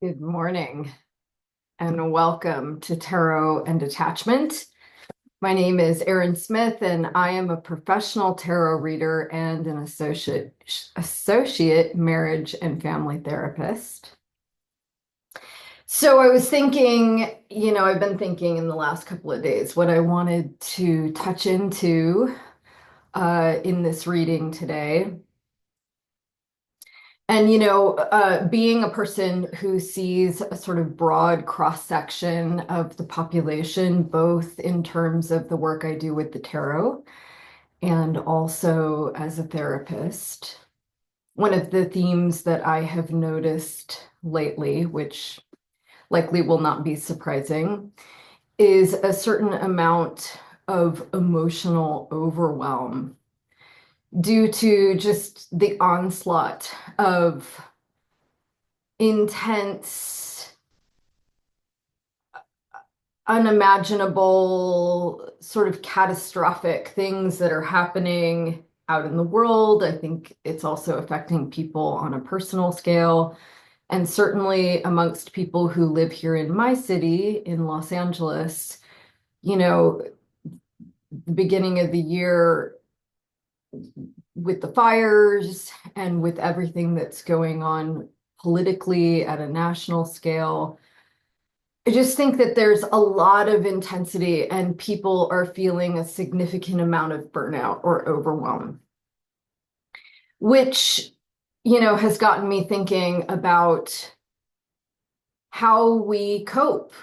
Good morning and welcome to Tarot and Attachment. My name is Erin Smith and I am a professional tarot reader and an associate marriage and family therapist. So I was thinking, I've been thinking in the last couple of days what I wanted to touch into in this reading today. And, being a person who sees a sort of broad cross section of the population, both in terms of the work I do with the tarot and also as a therapist, one of the themes that I have noticed lately, which likely will not be surprising, is a certain amount of emotional overwhelm due to just the onslaught of intense, unimaginable, sort of catastrophic things that are happening out in the world. I think it's also affecting people on a personal scale. And certainly amongst people who live here in my city, in Los Angeles, the beginning of the year with the fires and with everything that's going on politically at a national scale, I just think that there's a lot of intensity and people are feeling a significant amount of burnout or overwhelm, which, has gotten me thinking about how we cope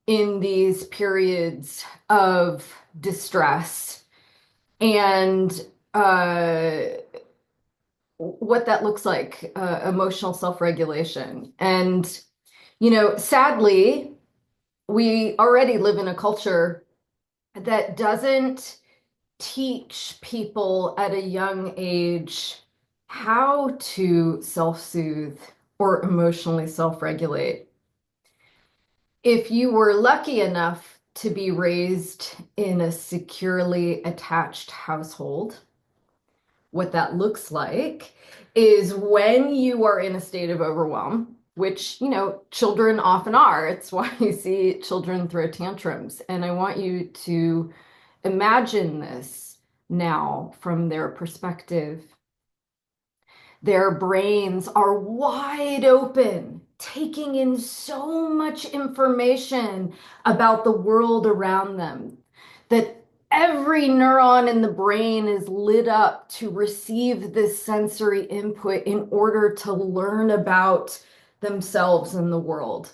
in these periods of distress and what that looks like, emotional self-regulation. And, sadly, we already live in a culture that doesn't teach people at a young age how to self-soothe or emotionally self-regulate. If you were lucky enough to be raised in a securely attached household, what that looks like is when you are in a state of overwhelm, which, children often are. It's why you see children throw tantrums. And I want you to imagine this now from their perspective. Their brains are wide open, taking in so much information about the world around them that every neuron in the brain is lit up to receive this sensory input in order to learn about themselves and the world.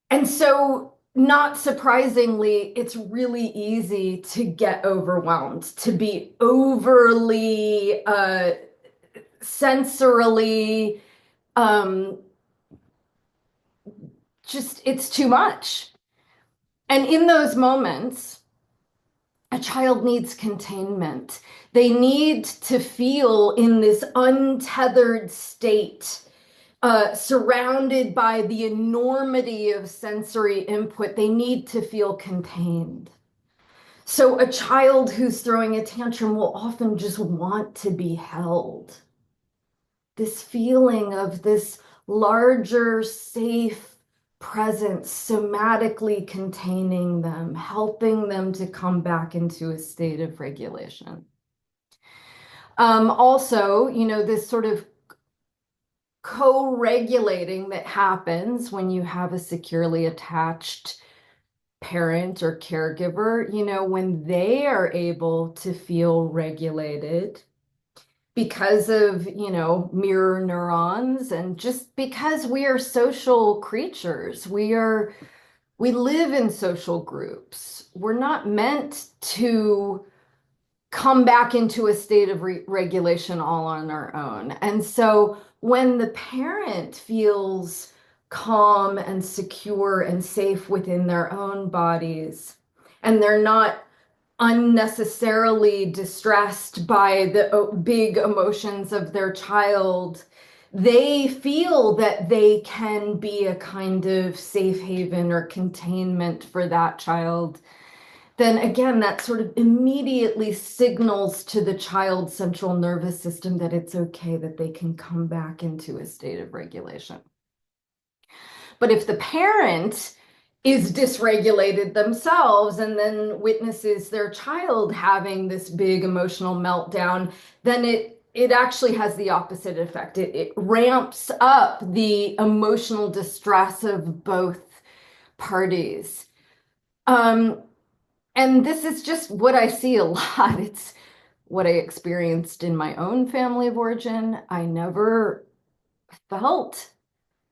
And so, not surprisingly, it's really easy to get overwhelmed, to be overly sensorily, um, just it's too much. And in those moments, a child needs containment. They need to feel in this untethered state, surrounded by the enormity of sensory input. They need to feel contained. So a child who's throwing a tantrum will often just want to be held. This feeling of this larger, safe presence somatically containing them, helping them to come back into a state of regulation. Also, this sort of co-regulating that happens when you have a securely attached parent or caregiver, when they are able to feel regulated because of, mirror neurons and just because we are social creatures. We live in social groups. We're not meant to come back into a state of regulation all on our own. And so when the parent feels calm and secure and safe within their own bodies, and they're not unnecessarily distressed by the big emotions of their child, they feel that they can be a kind of safe haven or containment for that child. Then again, that sort of immediately signals to the child's central nervous system that it's okay, that they can come back into a state of regulation. But if the parent is dysregulated themselves and then witnesses their child having this big emotional meltdown, then it actually has the opposite effect. It ramps up the emotional distress of both parties. Um, and this is just what I see a lot. It's what I experienced in my own family of origin. I never felt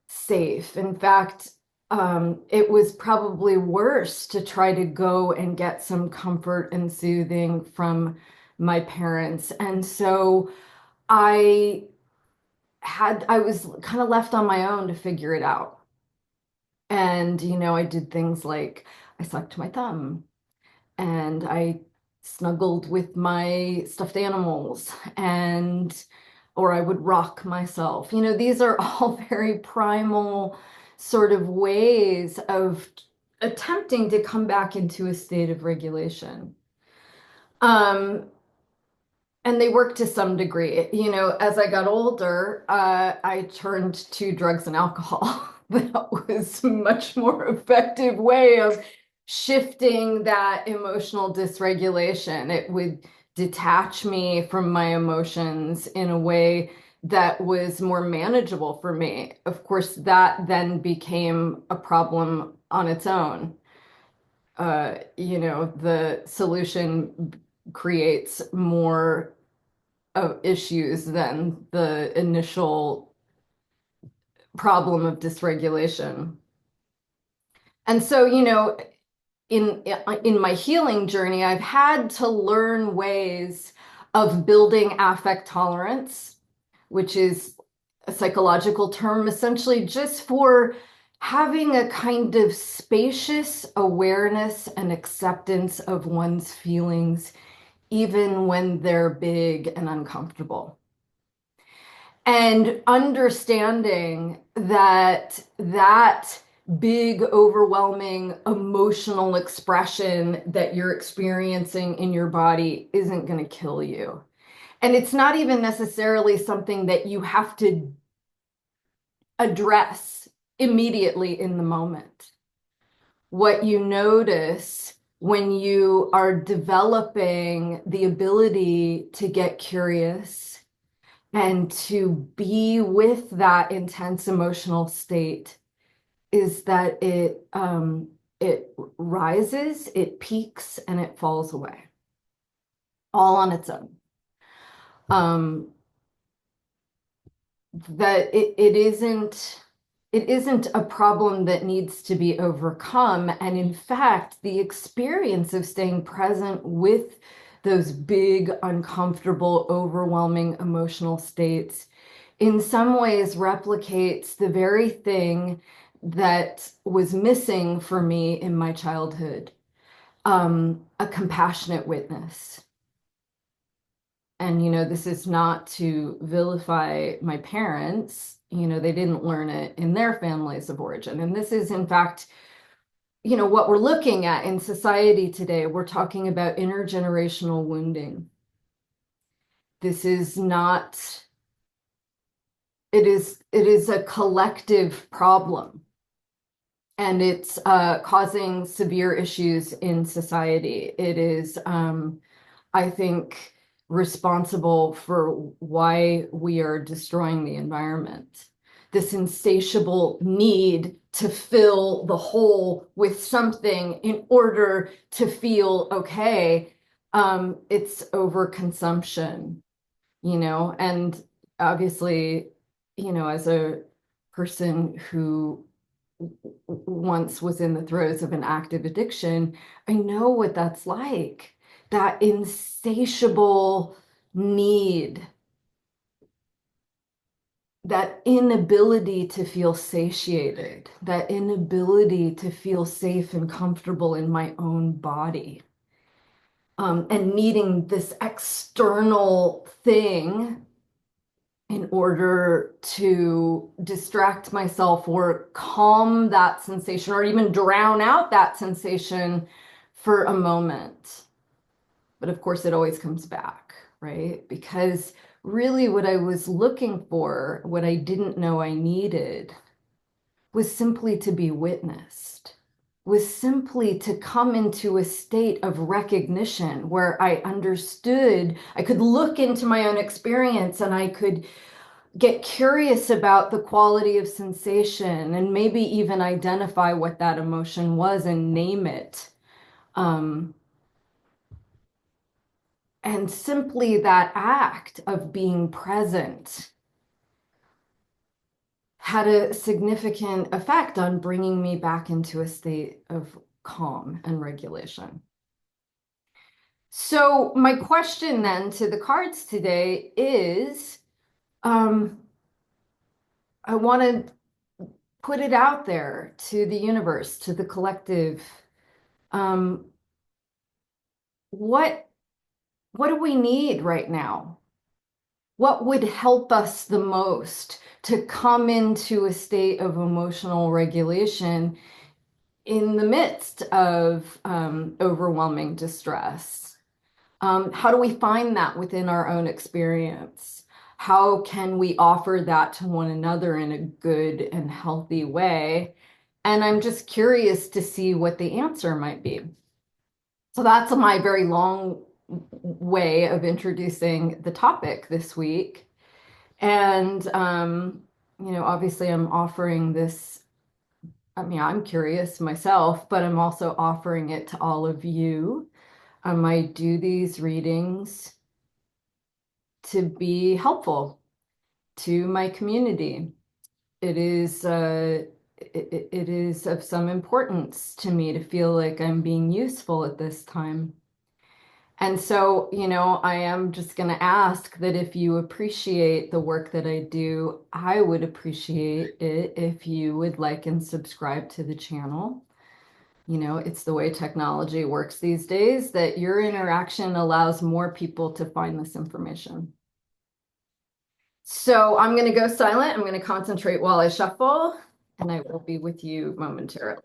safe. In fact, it was probably worse to try to go and get some comfort and soothing from my parents. And so I I was kind of left on my own to figure it out. And, I did things like I sucked my thumb and I snuggled with my stuffed animals and or I would rock myself. These are all very primal sort of ways of attempting to come back into a state of regulation. Um, and they work to some degree. As I got older, I turned to drugs and alcohol. That was a much more effective way of shifting that emotional dysregulation. It would detach me from my emotions in a way that was more manageable for me. Of course, that then became a problem on its own. The solution creates more of issues than the initial problem of dysregulation. And so, in my healing journey, I've had to learn ways of building affect tolerance, which is a psychological term essentially just for having a kind of spacious awareness and acceptance of one's feelings, even when they're big and uncomfortable. And understanding that big, overwhelming emotional expression that you're experiencing in your body isn't going to kill you. And it's not even necessarily something that you have to address immediately in the moment. What you notice when you are developing the ability to get curious and to be with that intense emotional state is that it rises, it peaks, and it falls away, all on its own. Um, that it isn't a problem that needs to be overcome. And in fact, the experience of staying present with those big, uncomfortable, overwhelming emotional states in some ways replicates the very thing that was missing for me in my childhood, a compassionate witness. And, this is not to vilify my parents. They didn't learn it in their families of origin. And this is, in fact, what we're looking at in society today. We're talking about intergenerational wounding. This is not, it is a collective problem. And it's causing severe issues in society. It is, I think, responsible for why we are destroying the environment. This insatiable need to fill the hole with something in order to feel okay. It's overconsumption, and obviously, as a person who once was in the throes of an active addiction, I know what that's like. That insatiable need, that inability to feel satiated, that inability to feel safe and comfortable in my own body, and needing this external thing in order to distract myself or calm that sensation or even drown out that sensation for a moment. But of course, it always comes back, right? Because really, what I was looking for, what I didn't know I needed, was simply to be witnessed, was simply to come into a state of recognition where I understood, I could look into my own experience and I could get curious about the quality of sensation and maybe even identify what that emotion was and name it. Um, and simply that act of being present had a significant effect on bringing me back into a state of calm and regulation. So, my question then to the cards today is I want to put it out there to the universe, to the collective. Um, what what do we need right now? What would help us the most to come into a state of emotional regulation in the midst of overwhelming distress? How do we find that within our own experience? How can we offer that to one another in a good and healthy way? And I'm just curious to see what the answer might be. So that's my very long way of introducing the topic this week. And, obviously I'm offering this. I mean, I'm curious myself, but I'm also offering it to all of you. I do these readings to be helpful to my community. It is it is of some importance to me to feel like I'm being useful at this time. And so, I am just going to ask that if you appreciate the work that I do, I would appreciate it if you would like and subscribe to the channel. It's the way technology works these days that your interaction allows more people to find this information. So I'm going to go silent. I'm going to concentrate while I shuffle, and I will be with you momentarily.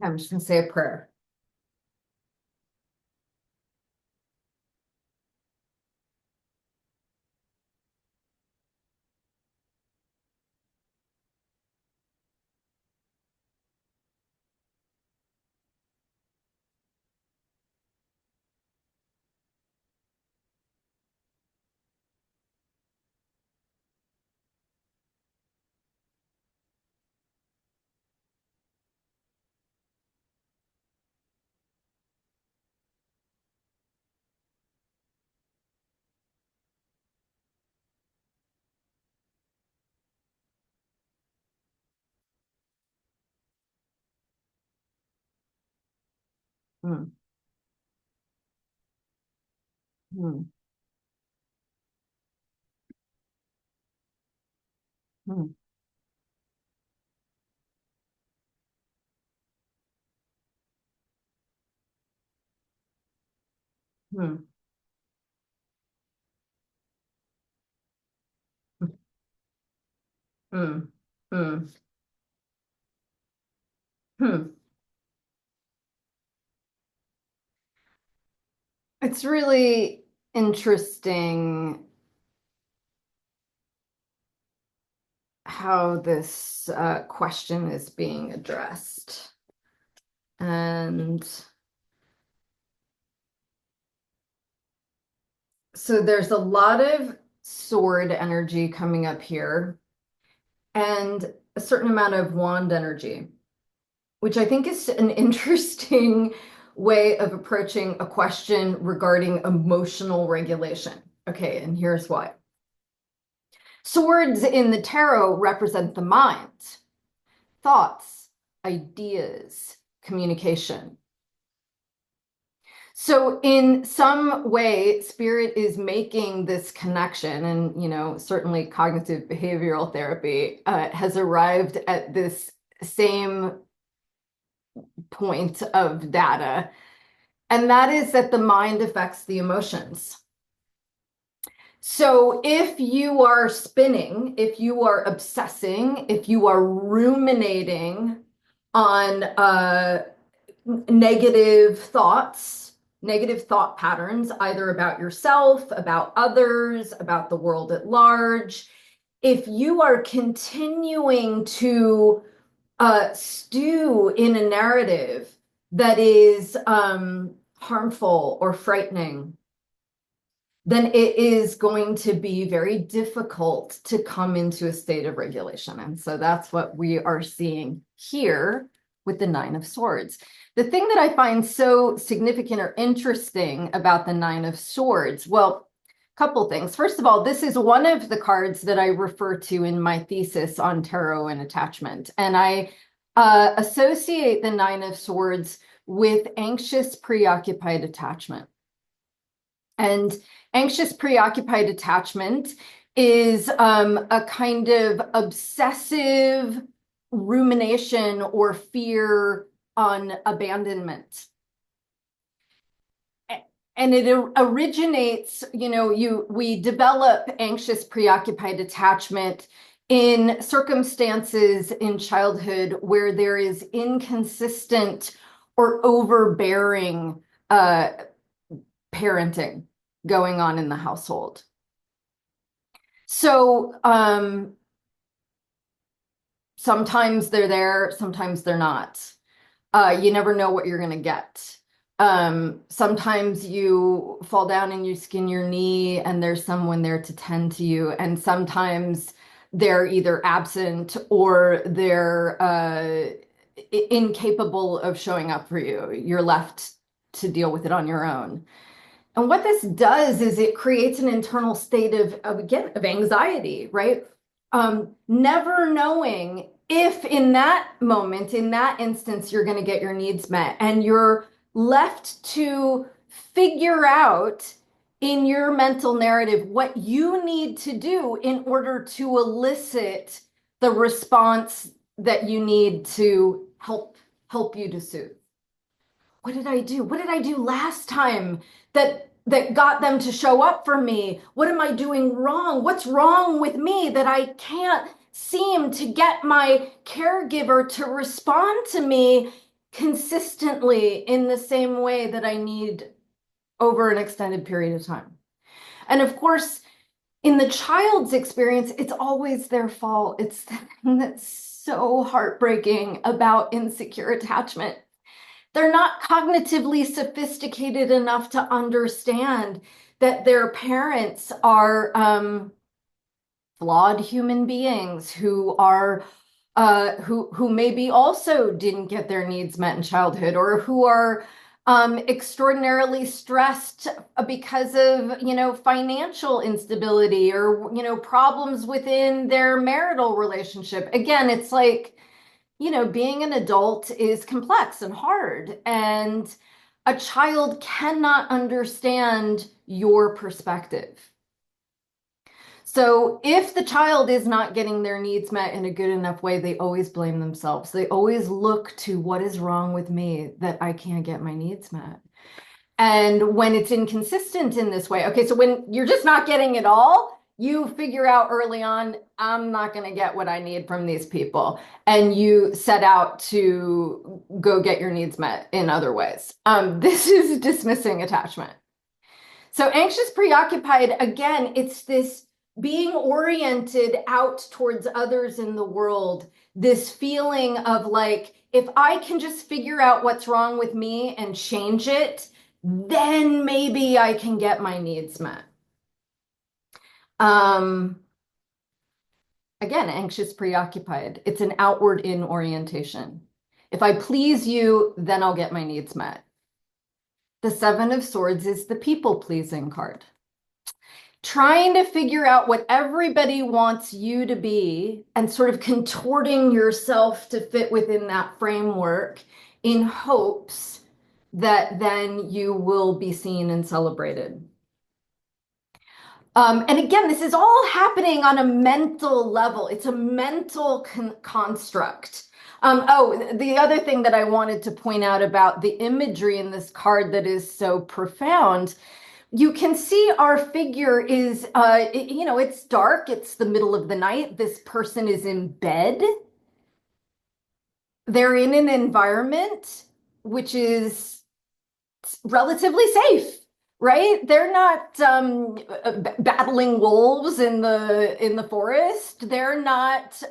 I'm just going to say a prayer. Hmm, hmm, hmm, hmm, hmm, hmm, hmm. It's really interesting how this question is being addressed. And So there's a lot of sword energy coming up here and a certain amount of wand energy, which I think is an interesting way of approaching a question regarding emotional regulation. Okay, and here's why. Swords in the tarot represent the mind, thoughts, ideas, communication. So in some way, spirit is making this connection, and certainly cognitive behavioral therapy has arrived at this same point of data, and that is that the mind affects the emotions. So if you are spinning, if you are obsessing, if you are ruminating on negative thoughts, negative thought patterns, either about yourself, about others, about the world at large, if you are continuing to stew in a narrative that is harmful or frightening, then it is going to be very difficult to come into a state of regulation. And so that's what we are seeing here with the Nine of Swords. The thing that I find so significant or interesting about the Nine of Swords, well, a couple things. First of all, this is one of the cards that I refer to in my thesis on tarot and attachment. And I associate the Nine of Swords with anxious, preoccupied attachment. And anxious, preoccupied attachment is a kind of obsessive rumination or fear on abandonment. And it originates, we develop anxious, preoccupied attachment in circumstances in childhood where there is inconsistent or overbearing parenting going on in the household. So sometimes they're there, sometimes they're not. You never know what you're going to get. Sometimes you fall down and you skin your knee and there's someone there to tend to you. And sometimes they're either absent or they're incapable of showing up for you. You're left to deal with it on your own. And what this does is it creates an internal state of anxiety, right? Never knowing if in that moment, in that instance, you're going to get your needs met. And you're left to figure out in your mental narrative what you need to do in order to elicit the response that you need to help you to soothe. What did I do? What did I do last time that got them to show up for me? What am I doing wrong? What's wrong with me that I can't seem to get my caregiver to respond to me consistently in the same way that I need over an extended period of time? And of course, in the child's experience, it's always their fault. It's the thing that's so heartbreaking about insecure attachment. They're not cognitively sophisticated enough to understand that their parents are flawed human beings who are who maybe also didn't get their needs met in childhood, or who are extraordinarily stressed because of financial instability, or problems within their marital relationship. Again, it's like, being an adult is complex and hard, and a child cannot understand your perspective. So if the child is not getting their needs met in a good enough way, they always blame themselves. They always look to what is wrong with me that I can't get my needs met. And when it's inconsistent in this way, okay, so when you're just not getting it all, you figure out early on, I'm not going to get what I need from these people. And you set out to go get your needs met in other ways. This is dismissing attachment. So anxious, preoccupied, again, it's this being oriented out towards others in the world, this feeling of like, if I can just figure out what's wrong with me and change it, then maybe I can get my needs met. Um, Again, anxious, preoccupied. It's an outward in orientation. If I please you, then I'll get my needs met. The Seven of Swords is the people pleasing card. Trying to figure out what everybody wants you to be and sort of contorting yourself to fit within that framework in hopes that then you will be seen and celebrated. And again, this is all happening on a mental level. It's a mental construct. The other thing that I wanted to point out about the imagery in this card that is so profound, you can see our figure is, it's dark. It's the middle of the night. This person is in bed. They're in an environment which is relatively safe, right? They're not battling wolves in the forest. They're not.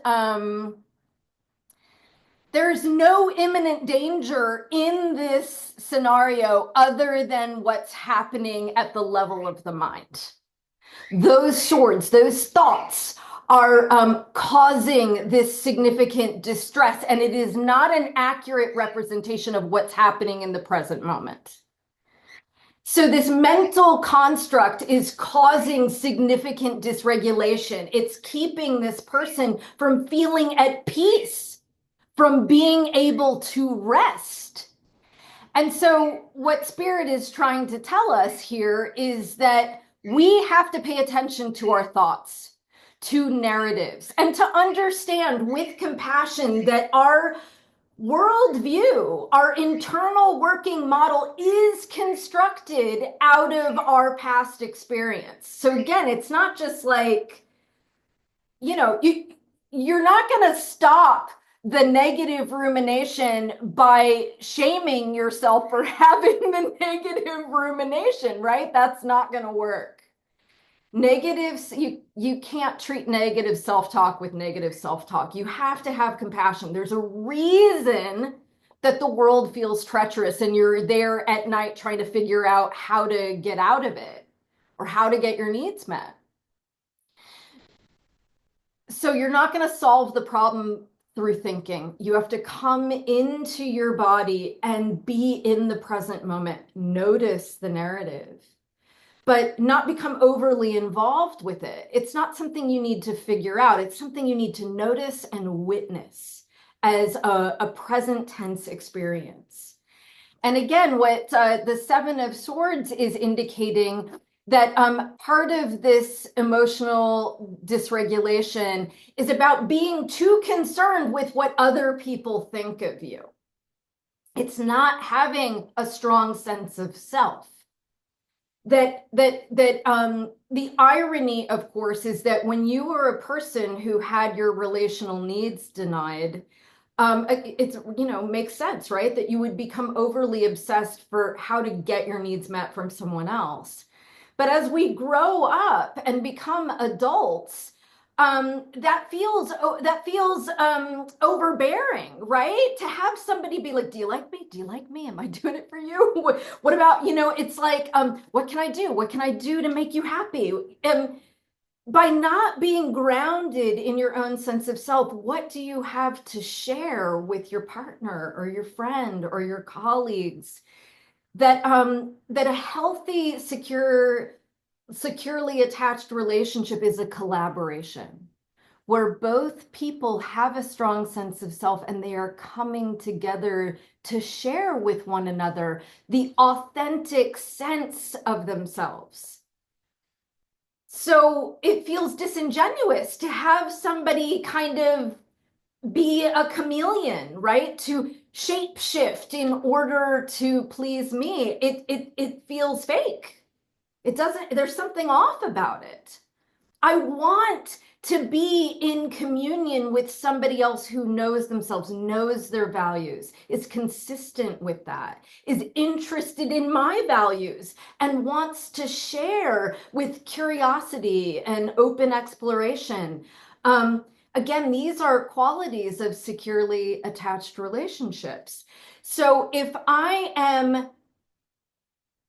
There's no imminent danger in this scenario other than what's happening at the level of the mind. Those swords, those thoughts are causing this significant distress, and it is not an accurate representation of what's happening in the present moment. So this mental construct is causing significant dysregulation. It's keeping this person from feeling at peace, from being able to rest. And so what Spirit is trying to tell us here is that we have to pay attention to our thoughts, to narratives, and to understand with compassion that our worldview, our internal working model is constructed out of our past experience. So again, it's not just like, you're not going to stop the negative rumination by shaming yourself for having the negative rumination, right? That's not going to work. Negatives, you can't treat negative self-talk with negative self-talk. You have to have compassion. There's a reason that the world feels treacherous and you're there at night trying to figure out how to get out of it or how to get your needs met. So you're not going to solve the problem through thinking. You have to come into your body and be in the present moment. Notice the narrative, but not become overly involved with it. It's not something you need to figure out. It's something you need to notice and witness as a present tense experience. And again, what the Seven of Swords is indicating that part of this emotional dysregulation is about being too concerned with what other people think of you. It's not having a strong sense of self. The irony, of course, is that when you were a person who had your relational needs denied, it's, makes sense, right? That you would become overly obsessed for how to get your needs met from someone else. But as we grow up and become adults, that feels overbearing, right? To have somebody be like, "Do you like me? Do you like me? Am I doing it for you? What about, it's like, what can I do? What can I do to make you happy?" By not being grounded in your own sense of self, what do you have to share with your partner or your friend or your colleagues? That a healthy, securely attached relationship is a collaboration where both people have a strong sense of self and they are coming together to share with one another the authentic sense of themselves. So it feels disingenuous to have somebody kind of be a chameleon, right? To shape shift in order to please me. It feels fake. It doesn't, there's something off about it. I want to be in communion with somebody else who knows themselves, knows their values, is consistent with that, is interested in my values, and wants to share with curiosity and open exploration. Again, these are qualities of securely attached relationships. So if I am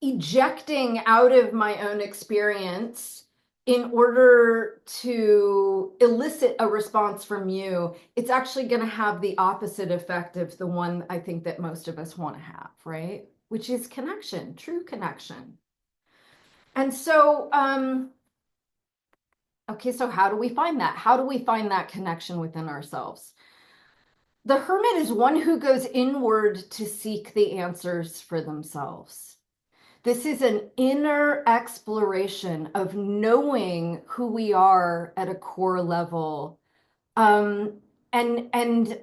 ejecting out of my own experience in order to elicit a response from you, it's actually going to have the opposite effect of the one I think that most of us want to have, right? Which is connection, true connection. And so, okay, so how do we find that? How do we find that connection within ourselves? The hermit is one who goes inward to seek the answers for themselves. This is an inner exploration of knowing who we are at a core level. Um, and and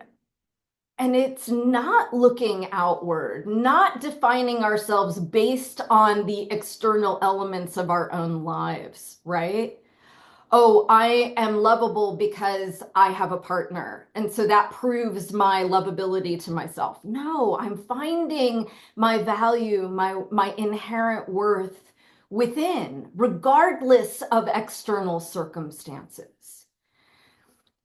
and it's not looking outward, not defining ourselves based on the external elements of our own lives, right? Oh, I am lovable because I have a partner. And so that proves my lovability to myself. No, I'm finding my value, my inherent worth within, regardless of external circumstances.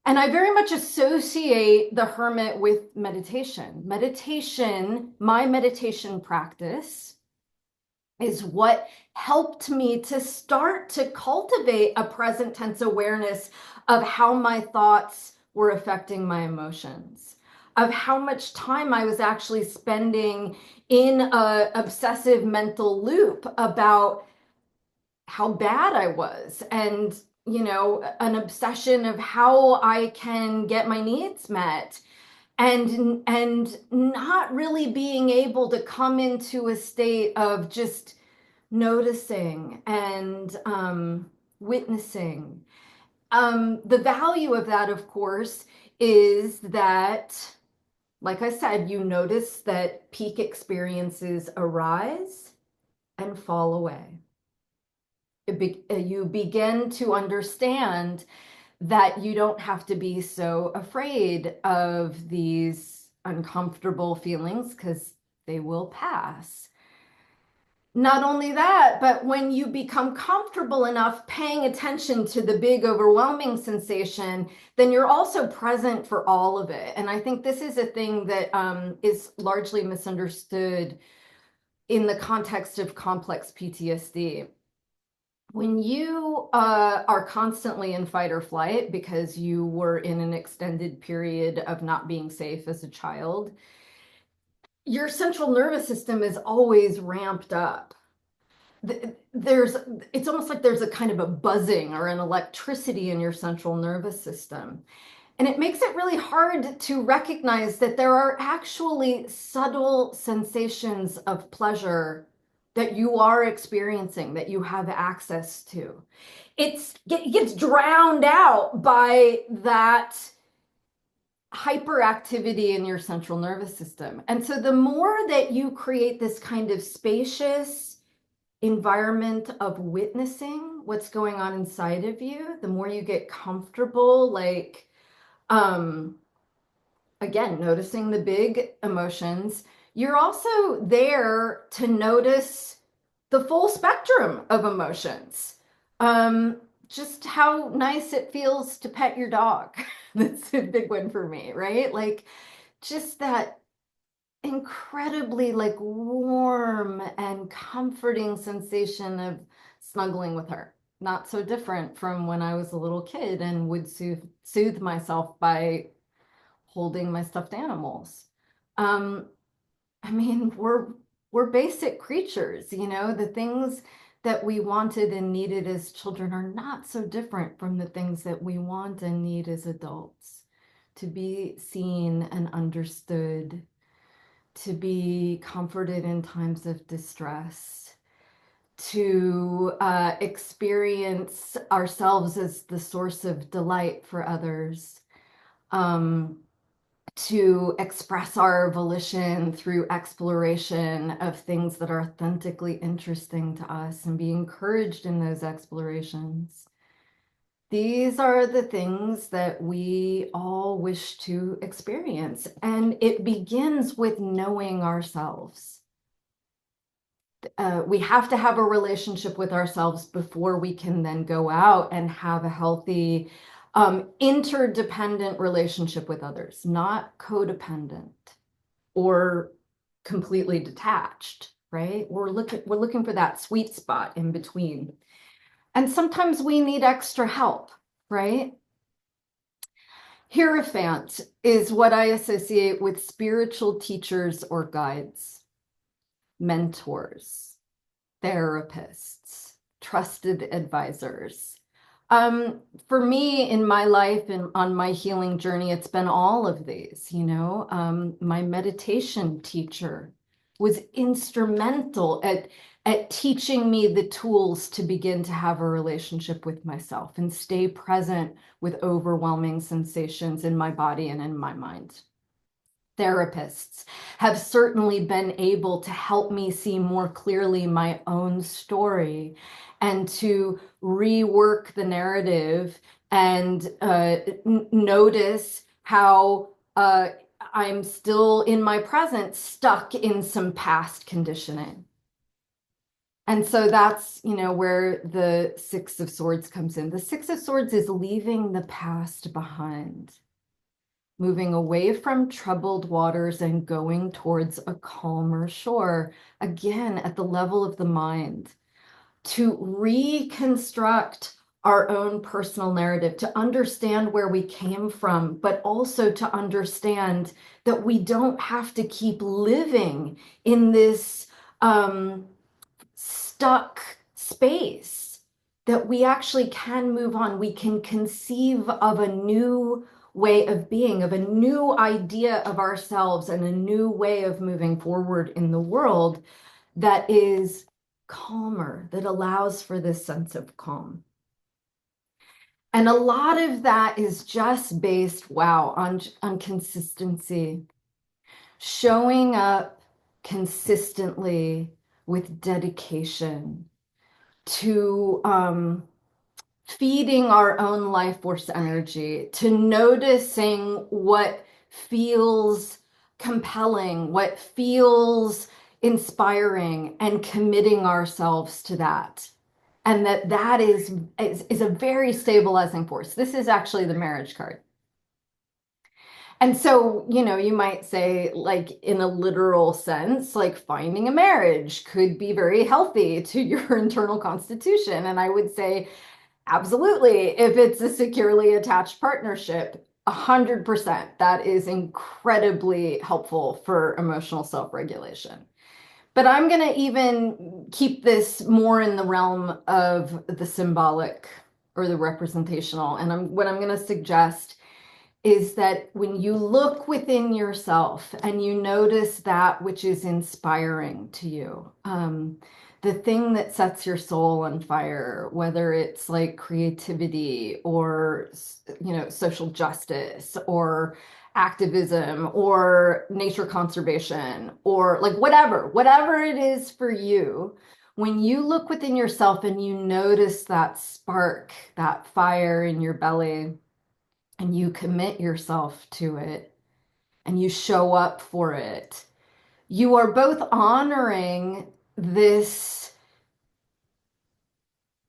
And I very much associate the hermit with meditation. Meditation, my meditation practice, is what helped me to start to cultivate a present tense awareness of how my thoughts were affecting my emotions, of how much time I was actually spending in an obsessive mental loop about how bad I was, and an obsession of how I can get my needs met, and not really being able to come into a state of just noticing and witnessing. The value of that, of course, is that, like I said, you notice that peak experiences arise and fall away. You begin to understand that you don't have to be so afraid of these uncomfortable feelings because they will pass. Not only that, but when you become comfortable enough paying attention to the big overwhelming sensation, then you're also present for all of it. And I think this is a thing that is largely misunderstood in the context of complex PTSD. When you are constantly in fight or flight because you were in an extended period of not being safe as a child, your central nervous system is always ramped up. There's, it's almost like there's a kind of a buzzing or an electricity in your central nervous system. And it makes it really hard to recognize that there are actually subtle sensations of pleasure that you are experiencing, that you have access to. It gets drowned out by that hyperactivity in your central nervous system. And so the more that you create this kind of spacious environment of witnessing what's going on inside of you, the more you get comfortable, like, again, noticing the big emotions, you're also there to notice the full spectrum of emotions. Um, just how nice it feels to pet your dog. That's a big one for me, right? Like, just that incredibly like warm and comforting sensation of snuggling with her. Not so different from when I was a little kid and would soothe myself by holding my stuffed animals. Um, I mean, we're basic creatures, the things that we wanted and needed as children are not so different from the things that we want and need as adults. To be seen and understood, to be comforted in times of distress, to experience ourselves as the source of delight for others, um, to express our volition through exploration of things that are authentically interesting to us and be encouraged in those explorations. These are the things that we all wish to experience, and it begins with knowing ourselves. We have to have a relationship with ourselves before we can then go out and have a healthy, interdependent relationship with others, not codependent or completely detached, right? We're looking for that sweet spot in between. And sometimes we need extra help, right? Hierophant is what I associate with spiritual teachers or guides, mentors, therapists, trusted advisors. For me in my life and on my healing journey, it's been all of these, my meditation teacher was instrumental at teaching me the tools to begin to have a relationship with myself and stay present with overwhelming sensations in my body and in my mind. Therapists have certainly been able to help me see more clearly my own story and to rework the narrative and notice how I'm still in my present stuck in some past conditioning. And so that's, where the Six of Swords comes in. The Six of Swords is leaving the past behind, moving away from troubled waters and going towards a calmer shore, again, at the level of the mind, to reconstruct our own personal narrative, to understand where we came from, but also to understand that we don't have to keep living in this stuck space, that we actually can move on. We can conceive of a new way of being, of a new idea of ourselves and a new way of moving forward in the world that is calmer, that allows for this sense of calm. And a lot of that is just based, wow, on consistency, showing up consistently with dedication to feeding our own life force energy, to noticing what feels compelling, what feels inspiring, and committing ourselves to that. And that is a very stabilizing force. This is actually the marriage card. And so, you might say, like, in a literal sense, like finding a marriage could be very healthy to your internal constitution. And I would say, absolutely, if it's a securely attached partnership, 100%, that is incredibly helpful for emotional self-regulation. But I'm going to even keep this more in the realm of the symbolic or the representational. And what I'm going to suggest is that when you look within yourself and you notice that which is inspiring to you, the thing that sets your soul on fire, whether it's like creativity or, social justice or activism or nature conservation or like whatever it is for you, when you look within yourself and you notice that spark, that fire in your belly, and you commit yourself to it and you show up for it, you are both honoring this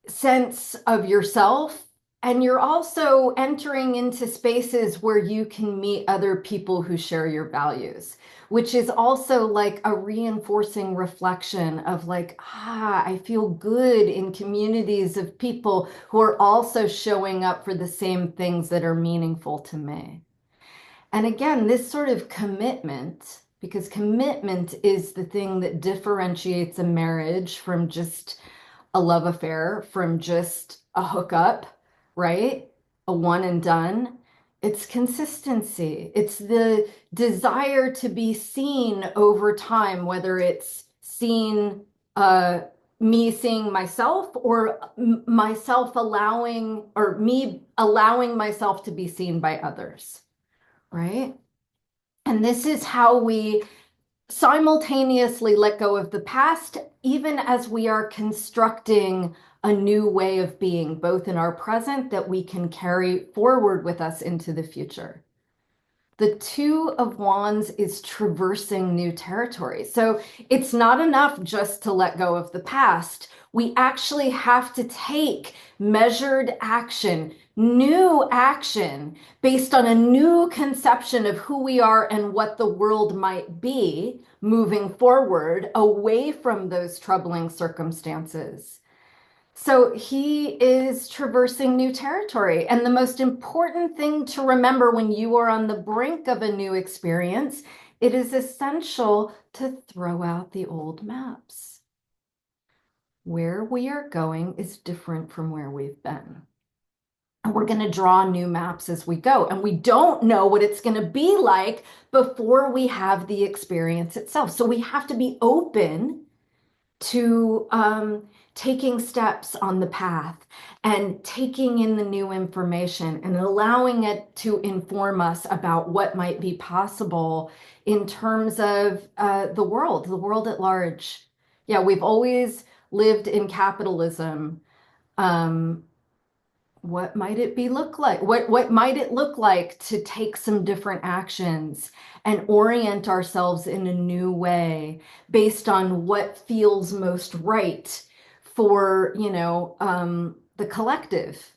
sense of yourself, and you're also entering into spaces where you can meet other people who share your values, which is also like a reinforcing reflection of like, I feel good in communities of people who are also showing up for the same things that are meaningful to me. And again, this sort of commitment, because commitment is the thing that differentiates a marriage from just a love affair, from just a hookup, right? A one and done. It's consistency. It's the desire to be seen over time, whether it's seen, me seeing myself or myself allowing, or me allowing myself to be seen by others, right? And this is how we simultaneously let go of the past, even as we are constructing a new way of being, both in our present that we can carry forward with us into the future. The Two of Wands is traversing new territory. So it's not enough just to let go of the past. We actually have to take measured action, new action, based on a new conception of who we are and what the world might be moving forward away from those troubling circumstances. So he is traversing new territory. And the most important thing to remember when you are on the brink of a new experience, it is essential to throw out the old maps. Where we are going is different from where we've been. And we're going to draw new maps as we go. And we don't know what it's going to be like before we have the experience itself. So we have to be open to taking steps on the path and taking in the new information and allowing it to inform us about what might be possible in terms of the world at large. Yeah, we've always lived in capitalism. Um, what might it be look like? What might it look like to take some different actions and orient ourselves in a new way based on what feels most right for, the collective?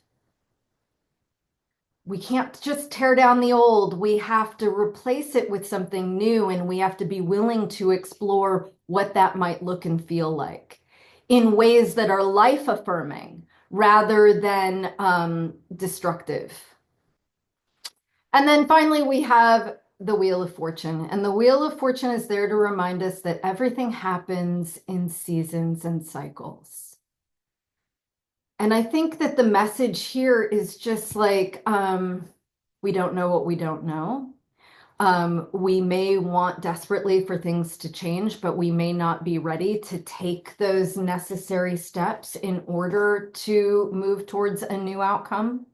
We can't just tear down the old. We have to replace it with something new, and we have to be willing to explore what that might look and feel like in ways that are life affirming rather than destructive. And then finally, we have the Wheel of Fortune. And the Wheel of Fortune is there to remind us that everything happens in seasons and cycles. And I think that the message here is just like, we don't know what we don't know. We may want desperately for things to change, but we may not be ready to take those necessary steps in order to move towards a new outcome.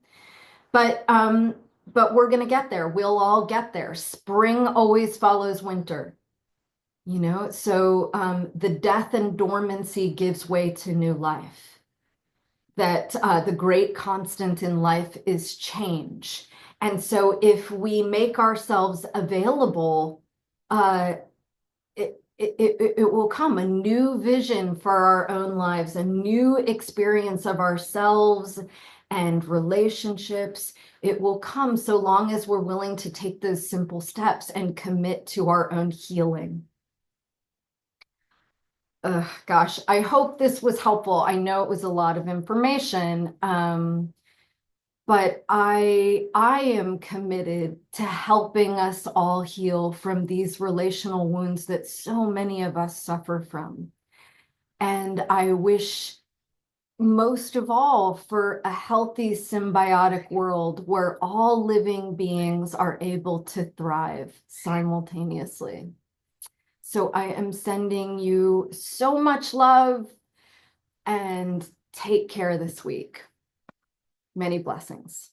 But we're going to get there. We'll all get there. Spring always follows winter, so the death and dormancy gives way to new life. That the great constant in life is change. And so if we make ourselves available, uh, it will come a new vision for our own lives, a new experience of ourselves and relationships. It will come so long as we're willing to take those simple steps and commit to our own healing. Gosh, I hope this was helpful. I know it was a lot of information, but I am committed to helping us all heal from these relational wounds that so many of us suffer from. And I wish most of all for a healthy symbiotic world where all living beings are able to thrive simultaneously. So I am sending you so much love and take care this week. Many blessings.